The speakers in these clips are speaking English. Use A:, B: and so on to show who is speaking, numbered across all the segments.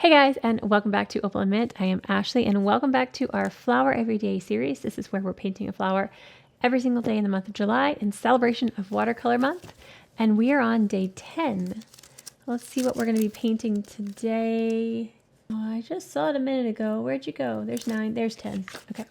A: Hey guys, and welcome back to Opal&Mint. I am Ashley, and welcome back to our Flower Everyday series. This is where we're painting a flower every single day in the month of July in celebration of Watercolor Month. And we are on day 10. Let's see what we're going to be painting today. Oh, I just saw it a minute ago. Where'd you go? There's 9, there's 10. Okay.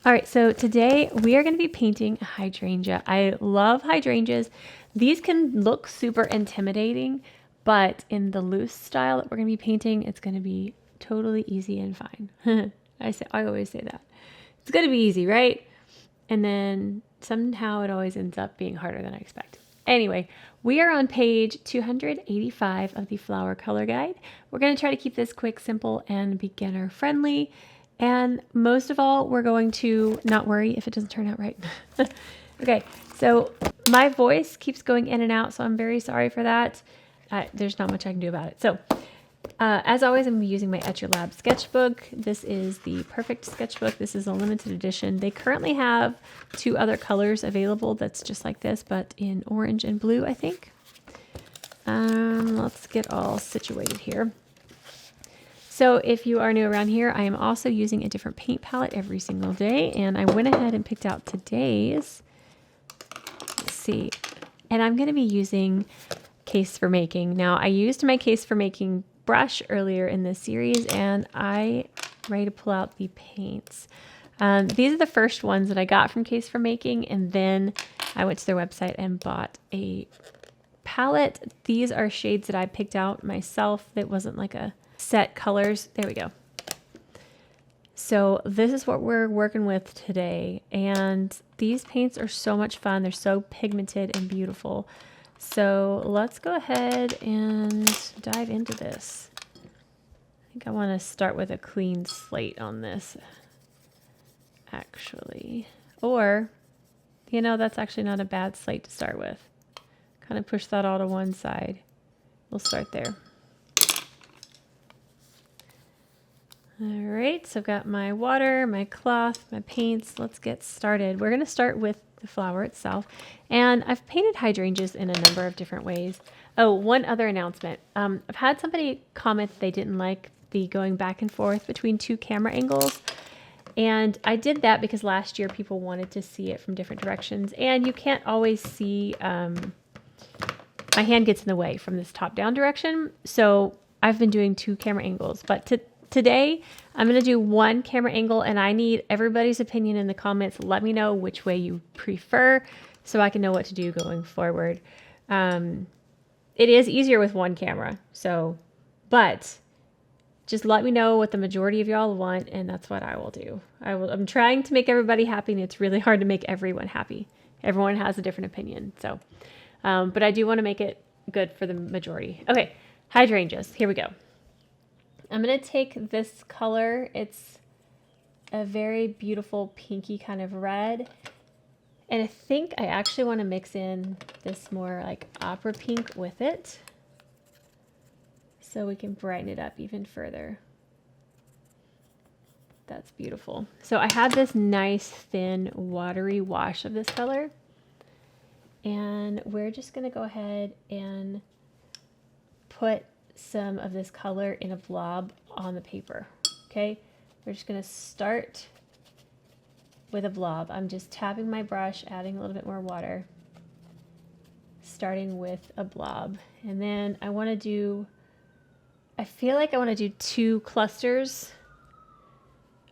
A: All right, so today we are going to be painting a hydrangea. I love hydrangeas. These can look super intimidating, but in the loose style that we're going to be painting, it's going to be totally easy and fine. I always say that. It's going to be easy, right? And then somehow it always ends up being harder than I expect. Anyway, we are on page 285 of the Flower Color Guide. We're going to try to keep this quick, simple, and beginner friendly. And most of all, we're going to not worry if it doesn't turn out right. Okay, so my voice keeps going in and out, so I'm very sorry for that. There's not much I can do about it. So as always, I'm going to be using my Etch Your Lab sketchbook. This is the perfect sketchbook. This is a limited edition. They currently have 2 other colors available that's just like this, but in orange and blue, I think. Let's get all situated here. So if you are new around here, I am also using a different paint palette every single day, and I went ahead and picked out today's. Let's see. And I'm going to be using Case for Making. Now, I used my Case for Making brush earlier in this series, and I'm ready to pull out the paints. These are the first ones that I got from Case for Making, and then I went to their website and bought a palette. These are shades that I picked out myself. That wasn't like a set colors. There we go. So this is what we're working with today, and these paints are so much fun. They're so pigmented and beautiful. So let's go ahead and dive into this. I think I want to start with a clean slate on this, actually. Or, you know, that's actually not a bad slate to start with. Kind of push that all to one side. We'll start there. All right, so I've got my water, my cloth, my paints. Let's get started. We're going to start with the flower itself. And I've painted hydrangeas in a number of different ways. Oh, one other announcement. I've had somebody comment that they didn't like the going back and forth between 2 camera angles. And I did that because last year people wanted to see it from different directions. And you can't always see, my hand gets in the way from this top-down direction. So I've been doing 2 camera angles. But today, I'm going to do 1 camera angle, and I need everybody's opinion in the comments. Let me know which way you prefer so I can know what to do going forward. It is easier with 1 camera, but just let me know what the majority of y'all want, and that's what I will do. I'm trying to make everybody happy, and it's really hard to make everyone happy. Everyone has a different opinion, so but I do want to make it good for the majority. Okay, hydrangeas. Here we go. I'm going to take this color. It's a very beautiful pinky kind of red. And I think I actually want to mix in this more like opera pink with it, so we can brighten it up even further. That's beautiful. So I have this nice thin watery wash of this color. And we're just going to go ahead and put some of this color in a blob on the paper. Okay, we're just going to start with a blob. I'm just tapping my brush, adding a little bit more water, starting with a blob. And then I want to do, I feel like I want to do 2 clusters,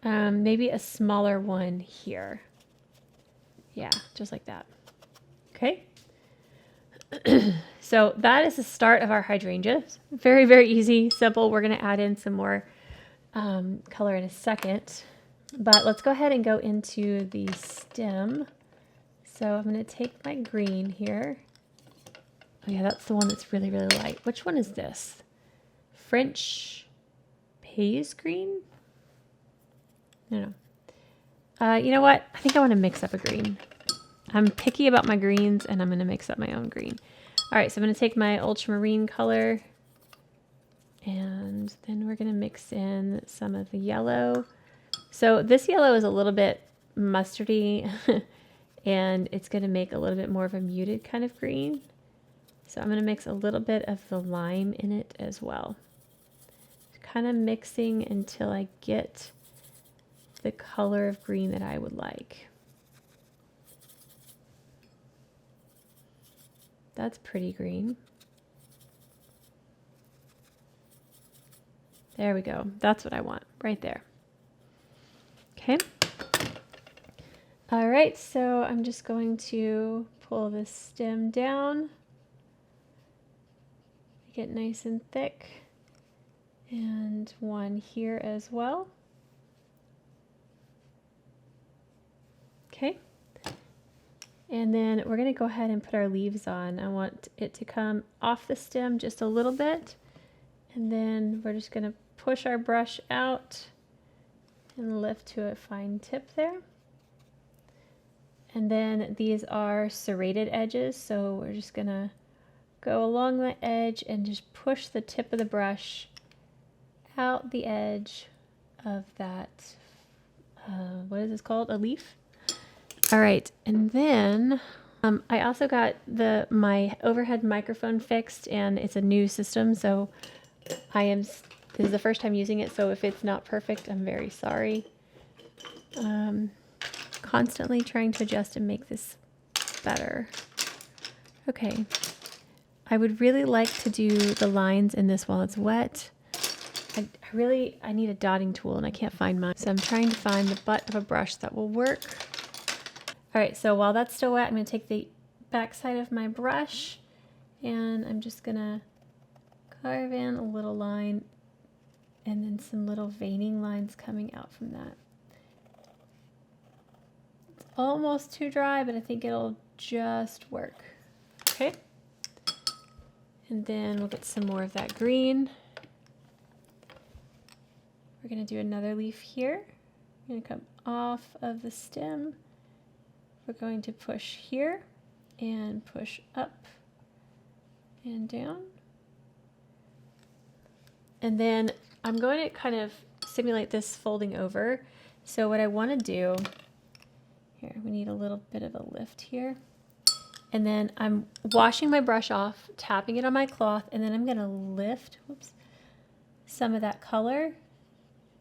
A: maybe a smaller one here. Yeah, just like that. Okay. So that is the start of our hydrangea. Very, very easy, simple. We're going to add in some more color in a second. But let's go ahead and go into the stem. So I'm going to take my green here. Oh yeah, that's the one that's really, really light. Which one is this? French Pays green? No. You know what? I think I want to mix up a green. I'm picky about my greens, and I'm going to mix up my own green. All right, so I'm going to take my ultramarine color, and then we're going to mix in some of the yellow. So this yellow is a little bit mustardy, and it's going to make a little bit more of a muted kind of green. So I'm going to mix a little bit of the lime in it as well. kind of mixing until I get the color of green that I would like. That's pretty green. There we go. That's what I want right there. Okay. All right, so I'm just going to pull this stem down, make it nice and thick, and one here as well. Okay. And then we're going to go ahead and put our leaves on. I want it to come off the stem just a little bit, and then we're just going to push our brush out and lift to a fine tip there. And then these are serrated edges, so we're just gonna go along the edge and just push the tip of the brush out the edge of that, what is this called? A leaf? All right, and then I also got my overhead microphone fixed, and it's a new system, so this is the first time using it, so if it's not perfect, I'm very sorry. Constantly trying to adjust and make this better. Okay, I would really like to do the lines in this while it's wet. I need a dotting tool and I can't find mine, so I'm trying to find the butt of a brush that will work. All right, so while that's still wet, I'm going to take the back side of my brush and I'm just going to carve in a little line and then some little veining lines coming out from that. Almost too dry, but I think it'll just work. Okay. And then we'll get some more of that green. We're going to do another leaf here. We're going to come off of the stem. We're going to push here and push up and down. And then I'm going to kind of simulate this folding over. So what I want to do here, we need a little bit of a lift here. And then I'm washing my brush off, tapping it on my cloth, and then I'm going to lift, some of that color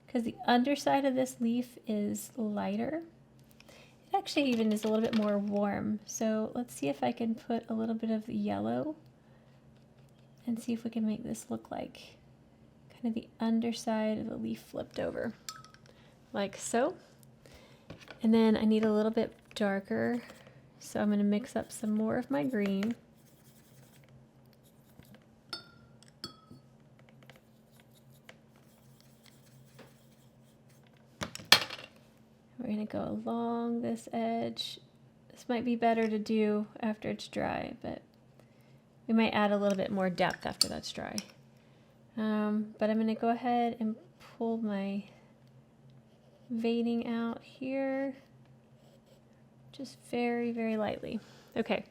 A: because the underside of this leaf is lighter. It actually even is a little bit more warm. So let's see if I can put a little bit of the yellow and see if we can make this look like kind of the underside of the leaf flipped over, like so. And then I need a little bit darker, so I'm going to mix up some more of my green. We're going to go along this edge. This might be better to do after it's dry, but we might add a little bit more depth after that's dry. But I'm going to go ahead and pull my veining out here just very, very lightly. Okay,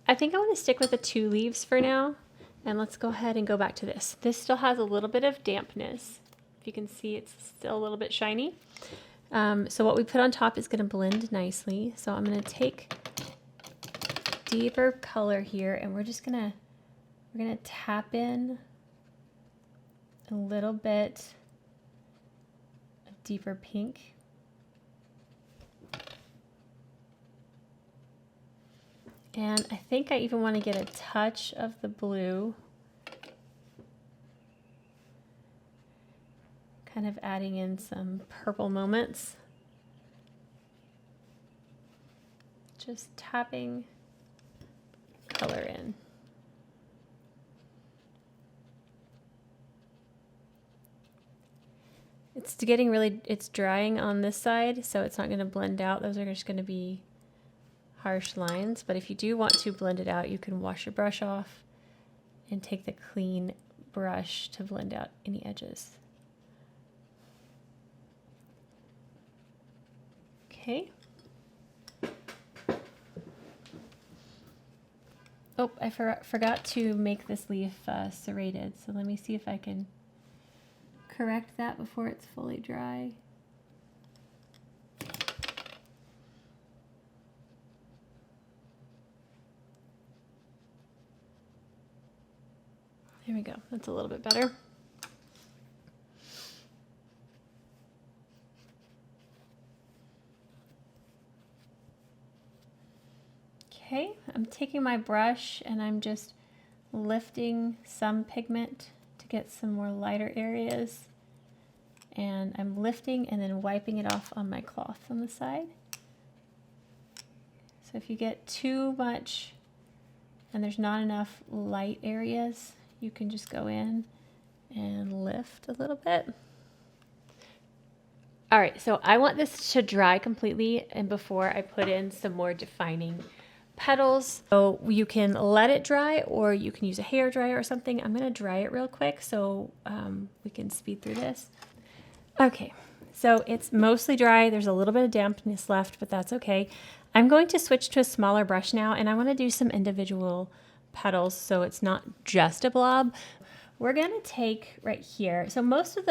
A: I think I want to stick with the 2 leaves for now, and let's go ahead and go back to this. This still has a little bit of dampness. If you can see, it's still a little bit shiny. So what we put on top is going to blend nicely. So I'm going to take deeper color here, and we're gonna tap in a little bit of deeper pink. And I think I even want to get a touch of the blue, kind of adding in some purple moments. Just tapping color in. It's drying on this side, so it's not going to blend out. Those are just going to be harsh lines, but if you do want to blend it out, you can wash your brush off and take the clean brush to blend out any edges. Okay. Oh, I forgot to make this leaf serrated, so let me see if I can correct that before it's fully dry. There we go. That's a little bit better. Okay, I'm taking my brush and I'm just lifting some pigment to get some more lighter areas. And I'm lifting and then wiping it off on my cloth on the side. So if you get too much and there's not enough light areas, you can just go in and lift a little bit. All right, so I want this to dry completely and before I put in some more defining petals. So you can let it dry or you can use a hair dryer or something. I'm gonna dry it real quick so we can speed through this. Okay, so it's mostly dry. There's a little bit of dampness left, but that's okay. I'm going to switch to a smaller brush now and I wanna do some individual petals so it's not just a blob. We're gonna take right here. So most of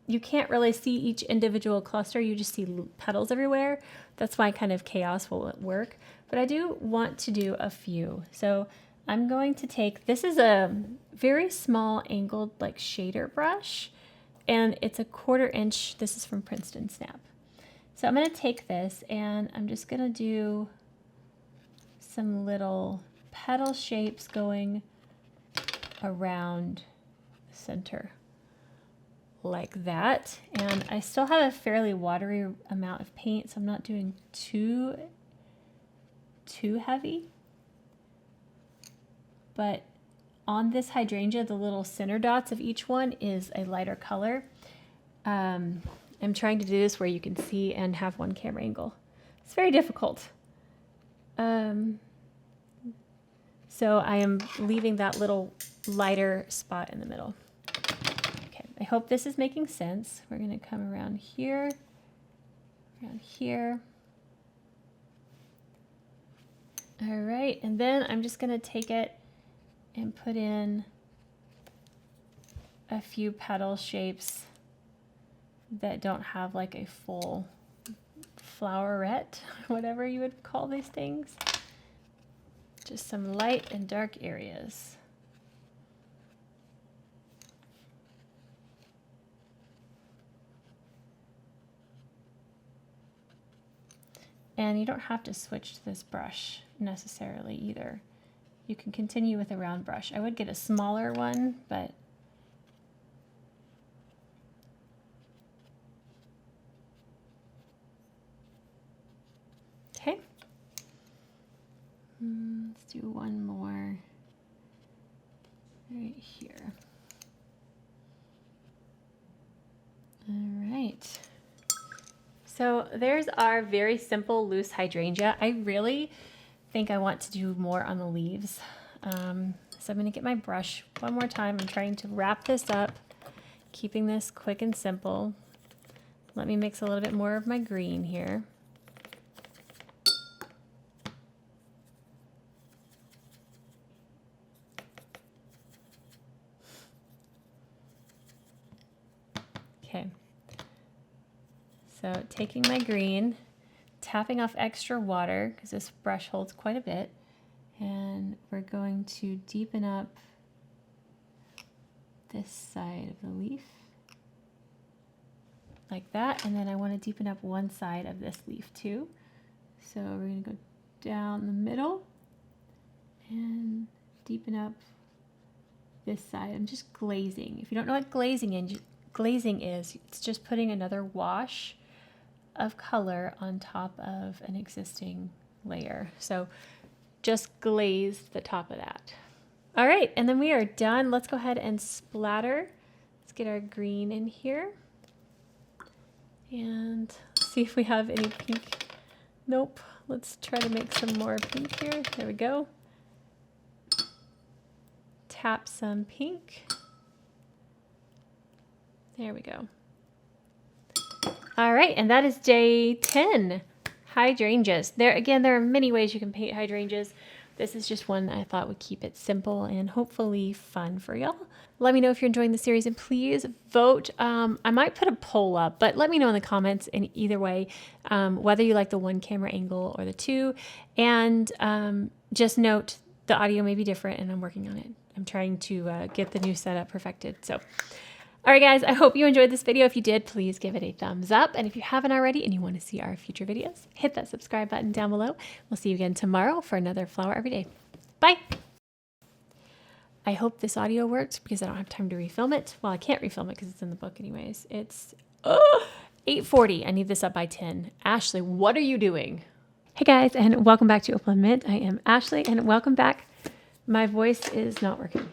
A: you can't really see each individual cluster, you just see petals everywhere. That's why kind of chaos will work. But I do want to do a few. So I'm going to take, this is a very small angled like shader brush, and it's a 1/4 inch, this is from Princeton Snap. So I'm gonna take this and I'm just gonna do some little petal shapes going around the center. Like that, and I still have a fairly watery amount of paint, so I'm not doing too heavy. But on this hydrangea, the little center dots of each one is a lighter color. I'm trying to do this where you can see and have one camera angle. It's very difficult. So I am leaving that little lighter spot in the middle. I hope this is making sense. We're going to come around here, around here. All right, and then I'm just going to take it and put in a few petal shapes that don't have like a full flowerette, whatever you would call these things. Just some light and dark areas. And you don't have to switch to this brush necessarily either. You can continue with a round brush. I would get a smaller one, but okay. Let's do one more right here. All right. So there's our very simple loose hydrangea. I really think I want to do more on the leaves. So I'm gonna get my brush one more time. I'm trying to wrap this up, keeping this quick and simple. Let me mix a little bit more of my green here. Okay. So taking my green, tapping off extra water, because this brush holds quite a bit, and we're going to deepen up this side of the leaf, like that, and then I want to deepen up one side of this leaf too. So we're going to go down the middle and deepen up this side. I'm just glazing. If you don't know what glazing is, it's just putting another wash of color on top of an existing layer. So just glaze the top of that. All right, and then we are done. Let's go ahead and splatter. Let's get our green in here. And see if we have any pink. Nope. Let's try to make some more pink here. There we go. Tap some pink. There we go. All right, and that is day 10, hydrangeas. There are many ways you can paint hydrangeas. This is just one I thought would keep it simple and hopefully fun for y'all. Let me know if you're enjoying the series and please vote. I might put a poll up, but let me know in the comments in either way, whether you like the one camera angle or the two. And just note the audio may be different and I'm working on it. I'm trying to get the new setup perfected. So, All right, guys, I hope you enjoyed this video. If you did, please give it a thumbs up. And if you haven't already and you want to see our future videos, hit that subscribe button down below. We'll see you again tomorrow for another Flower Every Day. Bye. I hope this audio worked because I don't have time to refilm it. Well, I can't refilm it because it's in the book anyways. It's 8:40. I need this up by 10. Ashley, what are you doing? Hey guys, and welcome back to Opal&Mint. I am Ashley, and welcome back. My voice is not working.